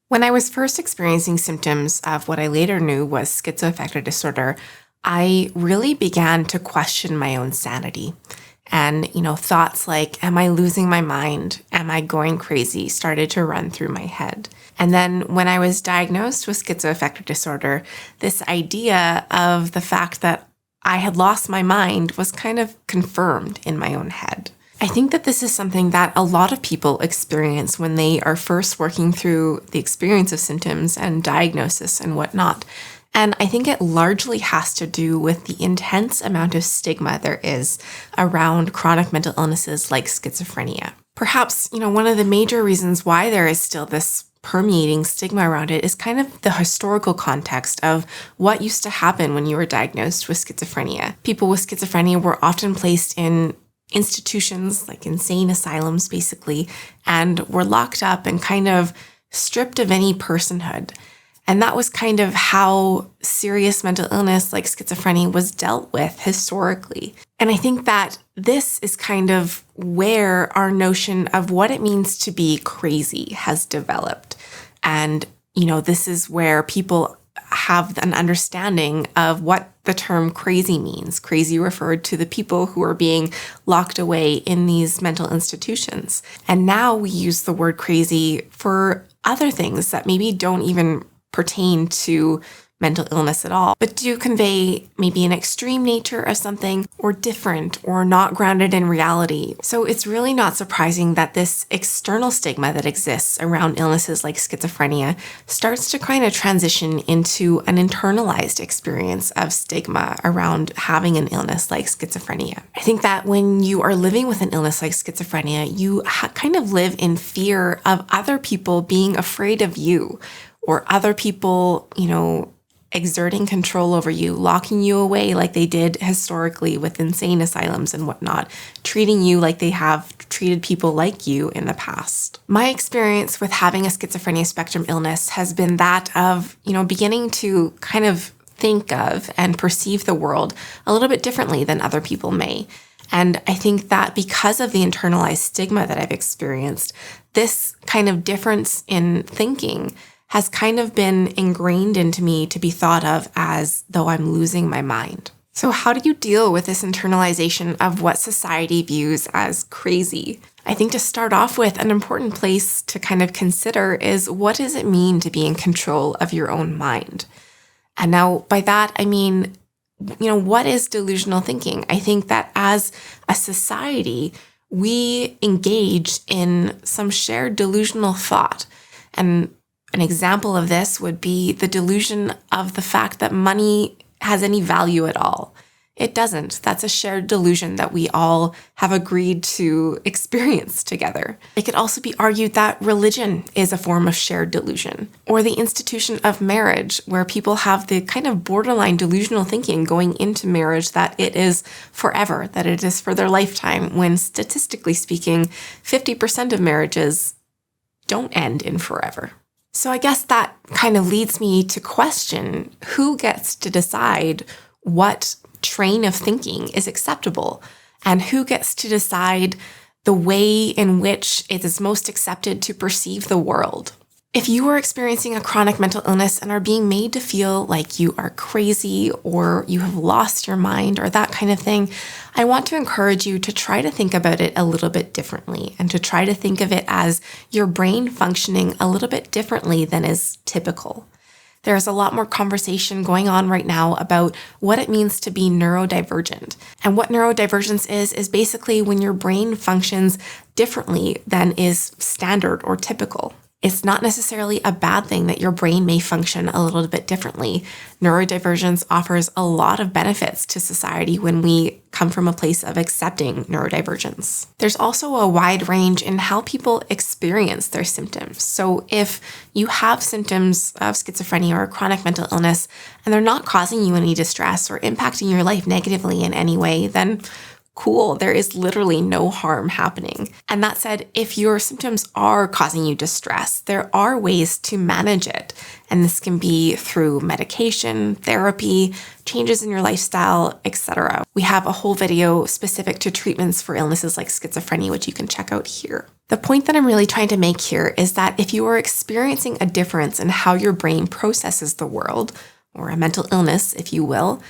When I was first experiencing symptoms of what I later knew was schizoaffective disorder, I really began to question my own sanity. And, thoughts like, am I losing my mind? Am I going crazy? Started to run through my head. And then when I was diagnosed with schizoaffective disorder, this idea of the fact that I had lost my mind was kind of confirmed in my own head. I think that this is something that a lot of people experience when they are first working through the experience of symptoms and diagnosis and whatnot. And I think it largely has to do with the intense amount of stigma there is around chronic mental illnesses like schizophrenia. Perhaps, one of the major reasons why there is still this permeating stigma around it is kind of the historical context of what used to happen when you were diagnosed with schizophrenia. People with schizophrenia were often placed in institutions like insane asylums, basically, and were locked up and kind of stripped of any personhood. And that was kind of how serious mental illness like schizophrenia was dealt with historically. And I think that this is kind of where our notion of what it means to be crazy has developed. And, this is where people have an understanding of what the term crazy means. Crazy referred to the people who are being locked away in these mental institutions. And now we use the word crazy for other things that maybe don't even pertain to mental illness at all, but do convey maybe an extreme nature of something or different or not grounded in reality. So it's really not surprising that this external stigma that exists around illnesses like schizophrenia starts to kind of transition into an internalized experience of stigma around having an illness like schizophrenia. I think that when you are living with an illness like schizophrenia, you kind of live in fear of other people being afraid of you, or other people, exerting control over you, locking you away like they did historically with insane asylums and whatnot, treating you like they have treated people like you in the past. My experience with having a schizophrenia spectrum illness has been that of, beginning to kind of think of and perceive the world a little bit differently than other people may. And I think that because of the internalized stigma that I've experienced, this kind of difference in thinking has kind of been ingrained into me to be thought of as though I'm losing my mind. So how do you deal with this internalization of what society views as crazy? I think to start off with, an important place to kind of consider is, what does it mean to be in control of your own mind? And now by that, I mean, what is delusional thinking? I think that as a society, we engage in some shared delusional thought. And an example of this would be the delusion of the fact that money has any value at all. It doesn't. That's a shared delusion that we all have agreed to experience together. It could also be argued that religion is a form of shared delusion, or the institution of marriage, where people have the kind of borderline delusional thinking going into marriage that it is forever, that it is for their lifetime, when statistically speaking, 50% of marriages don't end in forever. So I guess that kind of leads me to question who gets to decide what train of thinking is acceptable, and who gets to decide the way in which it is most accepted to perceive the world. If you are experiencing a chronic mental illness and are being made to feel like you are crazy or you have lost your mind or that kind of thing, I want to encourage you to try to think about it a little bit differently, and to try to think of it as your brain functioning a little bit differently than is typical. There's a lot more conversation going on right now about what it means to be neurodivergent. And what neurodivergence is basically when your brain functions differently than is standard or typical. It's not necessarily a bad thing that your brain may function a little bit differently. Neurodivergence offers a lot of benefits to society when we come from a place of accepting neurodivergence. There's also a wide range in how people experience their symptoms. So if you have symptoms of schizophrenia or chronic mental illness and they're not causing you any distress or impacting your life negatively in any way, then cool. There is literally no harm happening. And that said, if your symptoms are causing you distress, there are ways to manage it. And this can be through medication, therapy, changes in your lifestyle, etc. We have a whole video specific to treatments for illnesses like schizophrenia, which you can check out here. The point that I'm really trying to make here is that if you are experiencing a difference in how your brain processes the world, or a mental illness, if you will,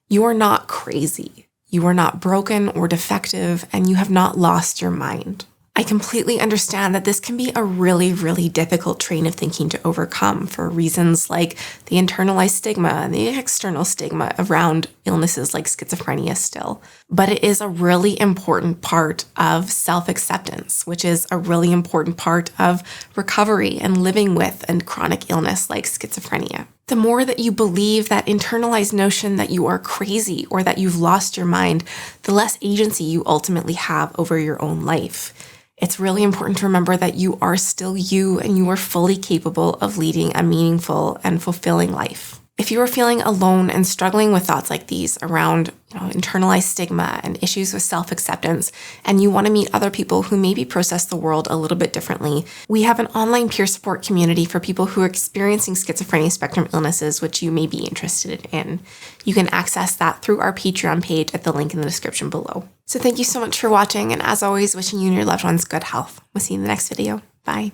you are not crazy. You are not broken or defective, and you have not lost your mind. I completely understand that this can be a really, really difficult train of thinking to overcome for reasons like the internalized stigma and the external stigma around illnesses like schizophrenia still. But it is a really important part of self-acceptance, which is a really important part of recovery and living with a chronic illness like schizophrenia. The more that you believe that internalized notion that you are crazy or that you've lost your mind, the less agency you ultimately have over your own life. It's really important to remember that you are still you and you are fully capable of leading a meaningful and fulfilling life. If you are feeling alone and struggling with thoughts like these around internalized stigma and issues with self-acceptance, and you want to meet other people who maybe process the world a little bit differently, we have an online peer support community for people who are experiencing schizophrenia spectrum illnesses, which you may be interested in. You can access that through our Patreon page at the link in the description below. So thank you so much for watching, and as always, wishing you and your loved ones good health. We'll see you in the next video. Bye.